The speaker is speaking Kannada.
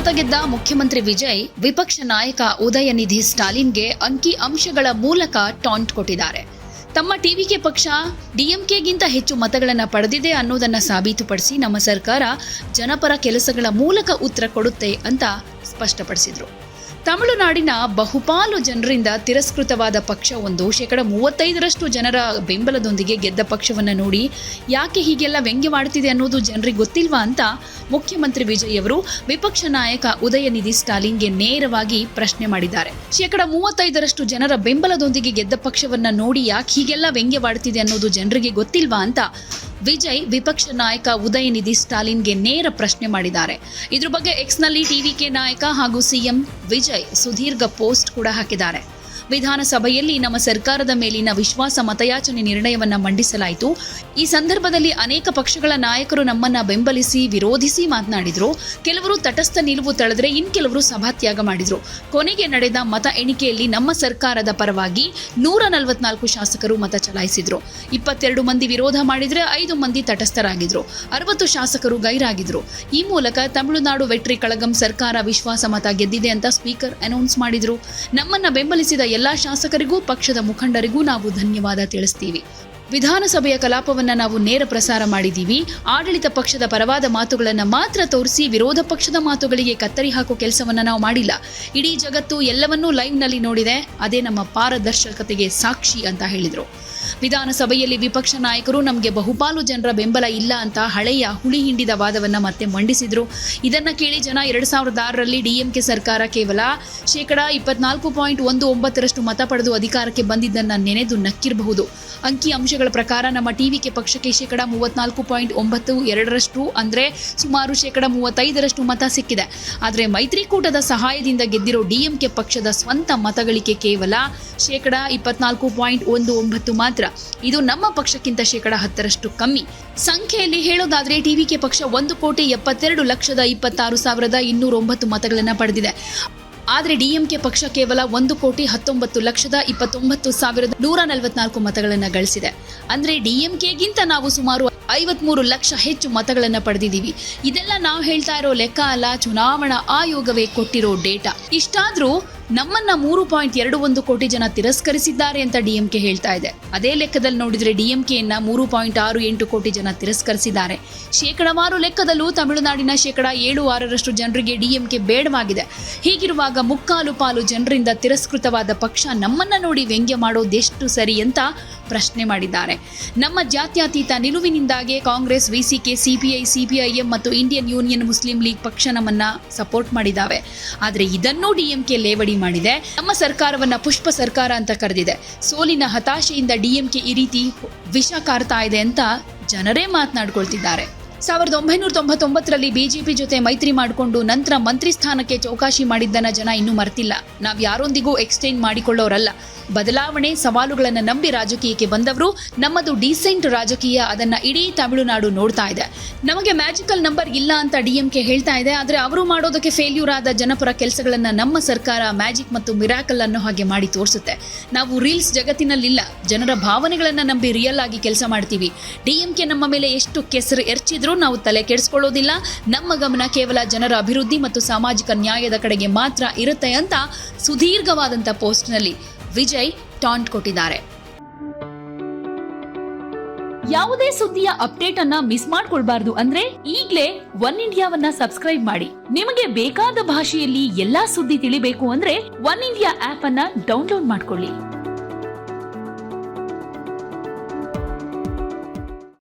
ಮತ ಗೆದ್ದ ಮುಖ್ಯಮಂತ್ರಿ ವಿಜಯ್ ವಿಪಕ್ಷ ನಾಯಕ ಉದಯನಿಧಿ ಸ್ಟಾಲಿನ್ಗೆ ಅಂಕಿ ಅಂಶಗಳ ಮೂಲಕ ಟಾಂಟ್ ಕೊಟ್ಟಿದ್ದಾರೆ. ತಮ್ಮ ಟಿವಿಕೆ ಪಕ್ಷ ಡಿಎಂಕೆಗಿಂತ ಹೆಚ್ಚು ಮತಗಳನ್ನು ಪಡೆದಿದೆ ಅನ್ನೋದನ್ನ ಸಾಬೀತುಪಡಿಸಿ ನಮ್ಮ ಸರ್ಕಾರ ಜನಪರ ಕೆಲಸಗಳ ಮೂಲಕ ಉತ್ತರ ಕೊಡುತ್ತೆ ಅಂತ ಸ್ಪಷ್ಟಪಡಿಸಿದ್ರು. ತಮಿಳುನಾಡಿನ ಬಹುಪಾಲು ಜನರಿಂದ ತಿರಸ್ಕೃತವಾದ ಪಕ್ಷವೊಂದು 35% ಜನರ ಬೆಂಬಲದೊಂದಿಗೆ ಗೆದ್ದ ಪಕ್ಷವನ್ನು ನೋಡಿ ಯಾಕೆ ಹೀಗೆಲ್ಲ ವ್ಯಂಗ್ಯವಾಡುತ್ತಿದೆ ಅನ್ನೋದು ಜನರಿಗೆ ಗೊತ್ತಿಲ್ವಾ ಅಂತ ಮುಖ್ಯಮಂತ್ರಿ ವಿಜಯ್ ಅವರು ವಿಪಕ್ಷ ನಾಯಕ ಉದಯನಿಧಿ ಸ್ಟಾಲಿನ್ಗೆ ನೇರವಾಗಿ ಪ್ರಶ್ನೆ ಮಾಡಿದ್ದಾರೆ. 35% ಜನರ ಬೆಂಬಲದೊಂದಿಗೆ ಗೆದ್ದ ಪಕ್ಷವನ್ನ ನೋಡಿ ಯಾಕೆ ಹೀಗೆಲ್ಲ ವ್ಯಂಗ್ಯವಾಡುತ್ತಿದೆ ಅನ್ನೋದು ಜನರಿಗೆ ಗೊತ್ತಿಲ್ವಾ ಅಂತ ವಿಜಯ್ ವಿಪಕ್ಷ ನಾಯಕ ಉದಯನಿಧಿ ಸ್ಟಾಲಿನ್ಗೆ ನೇರ ಪ್ರಶ್ನೆ ಮಾಡಿದ್ದಾರೆ. ಇದ್ರ ಬಗ್ಗೆ ಎಕ್ಸ್ನಲ್ಲಿ ಟಿವಿಕೆ ನಾಯಕ ಹಾಗೂ ಸಿಎಂ ವಿಜಯ್ ಸುದೀರ್ಘ ಪೋಸ್ಟ್ ಕೂಡ ಹಾಕಿದ್ದಾರೆ. ವಿಧಾನಸಭೆಯಲ್ಲಿ ನಮ್ಮ ಸರ್ಕಾರದ ಮೇಲಿನ ವಿಶ್ವಾಸ ಮತಯಾಚನೆ ನಿರ್ಣಯವನ್ನ ಮಂಡಿಸಲಾಯಿತು. ಈ ಸಂದರ್ಭದಲ್ಲಿ ಅನೇಕ ಪಕ್ಷಗಳ ನಾಯಕರು ನಮ್ಮನ್ನ ಬೆಂಬಲಿಸಿ ವಿರೋಧಿಸಿ ಮಾತನಾಡಿದ್ರು. ಕೆಲವರು ತಟಸ್ಥ ನಿಲುವು ತಳೆದ್ರೆ ಕೆಲವರು ಸಭಾತ್ಯಾಗ ಮಾಡಿದ್ರು. ಕೊನೆಗೆ ನಡೆದ ಮತ ಎಣಿಕೆಯಲ್ಲಿ ನಮ್ಮ ಸರ್ಕಾರದ ಪರವಾಗಿ 144 ಶಾಸಕರು ಮತ ಚಲಾಯಿಸಿದ್ರು. 22 ಮಂದಿ ವಿರೋಧ ಮಾಡಿದ್ರೆ 5 ಮಂದಿ ತಟಸ್ಥರಾಗಿದ್ರು. 60 ಶಾಸಕರು ಗೈರಾಗಿದ್ರು. ಈ ಮೂಲಕ ತಮಿಳುನಾಡು ವೆಟ್ರಿ ಕಳಗಂ ಸರ್ಕಾರ ವಿಶ್ವಾಸ ಮತ ಗೆದ್ದಿದೆ ಅಂತ ಸ್ಪೀಕರ್ ಅನೌನ್ಸ್ ಮಾಡಿದ್ರು. ನಮ್ಮನ್ನ ಬೆಂಬಲಿಸಿದ ಎಲ್ಲಾ ಶಾಸಕರಿಗೂ ಪಕ್ಷದ ಮುಖಂಡರಿಗೂ ನಾವು ಧನ್ಯವಾದ ತಿಳಿಸ್ತೀವಿ. ವಿಧಾನಸಭೆಯ ಕಲಾಪವನ್ನ ನಾವು ನೇರ ಪ್ರಸಾರ ಮಾಡಿದ್ದೀವಿ. ಆಡಳಿತ ಪಕ್ಷದ ಪರವಾದ ಮಾತುಗಳನ್ನ ಮಾತ್ರ ತೋರಿಸಿ ವಿರೋಧ ಪಕ್ಷದ ಮಾತುಗಳಿಗೆ ಕತ್ತರಿ ಹಾಕೋ ಕೆಲಸವನ್ನ ನಾವು ಮಾಡಿಲ್ಲ. ಇಡೀ ಜಗತ್ತು ಎಲ್ಲವನ್ನೂ ಲೈವ್ನಲ್ಲಿ ನೋಡಿದೆ. ಅದೇ ನಮ್ಮ ಪಾರದರ್ಶಕತೆಗೆ ಸಾಕ್ಷಿ ಅಂತ ಹೇಳಿದ್ರು. ವಿಧಾನಸಭೆಯಲ್ಲಿ ವಿಪಕ್ಷ ನಾಯಕರು ನಮಗೆ ಬಹುಪಾಲು ಜನರ ಬೆಂಬಲ ಇಲ್ಲ ಅಂತ ಹಳೆಯ ಹುಳಿ ಹಿಂಡಿದ ವಾದವನ್ನ ಮತ್ತೆ ಮಂಡಿಸಿದ್ರು. ಇದನ್ನ ಕೇಳಿ ಜನ 2006ರಲ್ಲಿ ಡಿಎಂಕೆ ಸರ್ಕಾರ ಕೇವಲ 24.19% ಮತ ಪಡೆದು ಅಧಿಕಾರಕ್ಕೆ ಬಂದಿದ್ದನ್ನ ನೆನೆದು ನಕ್ಕಿರಬಹುದು. ಅಂಕಿ ಅಂಶಗಳ ಪ್ರಕಾರ ನಮ್ಮ ಟಿವಿಕೆ ಪಕ್ಷಕ್ಕೆ 34.92% ಅಂದ್ರೆ ಸುಮಾರು 35% ಮತ ಸಿಕ್ಕಿದೆ. ಆದರೆ ಮೈತ್ರಿಕೂಟದ ಸಹಾಯದಿಂದ ಗೆದ್ದಿರೋ ಡಿಎಂಕೆ ಪಕ್ಷದ ಸ್ವಂತ ಮತಗಳಿಕೆ ಕೇವಲ 24.19% ಮಾತ್ರ. ಇದು ನಮ್ಮ ಪಕ್ಷಕ್ಕಿಂತ 10% ಕಮ್ಮಿ. ಸಂಖ್ಯೆಯಲ್ಲಿ ಹೇಳೋದಾದ್ರೆ ಟಿವಿಕೆ ಪಕ್ಷ 1,72,26,209 ಮತಗಳನ್ನು ಪಡೆದಿದೆ. ಆದರೆ ಡಿಎಂಕೆ ಪಕ್ಷ ಕೇವಲ 1,19,29,144 ಮತಗಳನ್ನು ಗಳಿಸಿದೆ. ಅಂದ್ರೆ ಡಿಎಂಕೆಗಿಂತ ನಾವು ಸುಮಾರು 53 ಲಕ್ಷ ಹೆಚ್ಚು ಮತಗಳನ್ನು ಪಡೆದಿದ್ದೀವಿ. ಇದೆಲ್ಲ ನಾವು ಹೇಳ್ತಾ ಇರೋ ಲೆಕ್ಕ ಅಲ್ಲ, ಚುನಾವಣಾ ಆಯೋಗವೇ ಕೊಟ್ಟಿರೋ ಡೇಟಾ. ಇಷ್ಟಾದ್ರೂ ನಮ್ಮನ್ನ 3.21 ಕೋಟಿ ಜನ ತಿರಸ್ಕರಿಸಿದ್ದಾರೆ ಅಂತ ಡಿಎಂಕೆ ಹೇಳ್ತಾ ಇದೆ. ಅದೇ ಲೆಕ್ಕದಲ್ಲಿ ನೋಡಿದ್ರೆ ಡಿಎಂಕೆಯನ್ನ 3.68 ಕೋಟಿ ಜನ ತಿರಸ್ಕರಿಸಿದ್ದಾರೆ. ಶೇಕಡಾವಾರು ಲೆಕ್ಕದಲ್ಲೂ ತಮಿಳುನಾಡಿನ 7.6% ಜನರಿಗೆ ಡಿಎಂಕೆ ಬೇಡವಾಗಿದೆ. ಹೀಗಿರುವಾಗ ಮುಕ್ಕಾಲು ಪಾಲು ಜನರಿಂದ ತಿರಸ್ಕೃತವಾದ ಪಕ್ಷ ನಮ್ಮನ್ನ ನೋಡಿ ವ್ಯಂಗ್ಯ ಮಾಡೋದೆಷ್ಟು ಸರಿ ಅಂತ ಪ್ರಶ್ನೆ ಮಾಡಿದ್ದಾರೆ. ನಮ್ಮ ಜಾತ್ಯತೀತ ನಿಲುವಿನಿಂದಾಗಿ ಕಾಂಗ್ರೆಸ್, ವಿಸಿಕೆ, ಸಿಪಿಐ, ಸಿಪಿಐಎಂ ಮತ್ತು ಇಂಡಿಯನ್ ಯೂನಿಯನ್ ಮುಸ್ಲಿಂ ಲೀಗ್ ಪಕ್ಷ ನಮ್ಮನ್ನ ಸಪೋರ್ಟ್ ಮಾಡಿದ್ದಾವೆ. ಆದರೆ ಇದನ್ನೂ ಡಿಎಂಕೆ ಲೇವಡಿ ಮಾಡಿದೆ. ನಮ್ಮ ಸರ್ಕಾರವನ್ನ ಪುಷ್ಪ ಸರ್ಕಾರ ಅಂತ ಕರೆದಿದೆ. ಸೋಲಿನ ಹತಾಶೆಯಿಂದ ಡಿಎಂಕೆ ಈ ರೀತಿ ವಿಷ ಕಾರ್ತಾ ಇದೆ ಅಂತ ಜನರೇ ಮಾತನಾಡ್ಕೊಳ್ತಿದ್ದಾರೆ. 1999ರಲ್ಲಿ ಬಿಜೆಪಿ ಜೊತೆ ಮೈತ್ರಿ ಮಾಡಿಕೊಂಡು ನಂತರ ಮಂತ್ರಿ ಸ್ಥಾನಕ್ಕೆ ಚೌಕಾಶಿ ಮಾಡಿದ್ದನ್ನ ಜನ ಇನ್ನೂ ಮರ್ತಿಲ್ಲ. ನಾವ್ ಯಾರೊಂದಿಗೂ ಎಕ್ಸ್ಚೇಂಜ್ ಮಾಡಿಕೊಳ್ಳೋರಲ್ಲ. ಬದಲಾವಣೆ, ಸವಾಲುಗಳನ್ನು ನಂಬಿ ರಾಜಕೀಯಕ್ಕೆ ಬಂದವರು. ನಮ್ಮದು ಡೀಸೆಂಟ್ ರಾಜಕೀಯ. ಅದನ್ನ ಇಡೀ ತಮಿಳುನಾಡು ನೋಡ್ತಾ ಇದೆ. ನಮಗೆ ಮ್ಯಾಜಿಕಲ್ ನಂಬರ್ ಇಲ್ಲ ಅಂತ ಡಿಎಂಕೆ ಹೇಳ್ತಾ ಇದೆ. ಆದರೆ ಅವರು ಮಾಡೋದಕ್ಕೆ ಫೇಲ್ಯೂರ್ ಆದ ಜನಪರ ಕೆಲಸಗಳನ್ನ ನಮ್ಮ ಸರ್ಕಾರ ಮ್ಯಾಜಿಕ್ ಮತ್ತು ಮಿರಾಕಲ್ ಅನ್ನೋ ಹಾಗೆ ಮಾಡಿ ತೋರಿಸುತ್ತೆ. ನಾವು ರೀಲ್ಸ್ ಜಗತ್ತಿನಲ್ಲಿಲ್ಲ. ಜನರ ಭಾವನೆಗಳನ್ನ ನಂಬಿ ರಿಯಲ್ ಆಗಿ ಕೆಲಸ ಮಾಡ್ತೀವಿ. ಡಿಎಂಕೆ ನಮ್ಮ ಮೇಲೆ ಎಷ್ಟು ಕೆಸರು ಎರ್ಚಿದ್ರು ನಾವು ತಲೆ ಕೆಡಿಸ್ಕೊಳ್ಳೋದಿಲ್ಲ. ನಮ್ಮ ಗಮನ ಕೇವಲ ಜನರ ಅಭಿವೃದ್ಧಿ ಮತ್ತು ಸಾಮಾಜಿಕ ನ್ಯಾಯದ ಕಡೆಗೆ ಮಾತ್ರ ಇರುತ್ತೆ ಅಂತ ಸುದೀರ್ಘವಾದಂಥ ಪೋಸ್ಟ್ನಲ್ಲಿ ವಿಜಯ್ ಟಾಂಟ್ ಕೊಟ್ಟಿದ್ದಾರೆ. ಯಾವುದೇ ಸುದ್ದಿಯ ಅಪ್ಡೇಟ್ ಅನ್ನ ಮಿಸ್ ಮಾಡ್ಕೊಳ್ಬಾರ್ದು ಅಂದ್ರೆ ಈಗ್ಲೇ ಒನ್ ಇಂಡಿಯಾವನ್ನ ಸಬ್ಸ್ಕ್ರೈಬ್ ಮಾಡಿ. ನಿಮಗೆ ಬೇಕಾದ ಭಾಷೆಯಲ್ಲಿ ಎಲ್ಲಾ ಸುದ್ದಿ ತಿಳಿಬೇಕು ಅಂದ್ರೆ ಒನ್ ಇಂಡಿಯಾ ಆಪ್ ಅನ್ನ ಡೌನ್ಲೋಡ್ ಮಾಡ್ಕೊಳ್ಳಿ.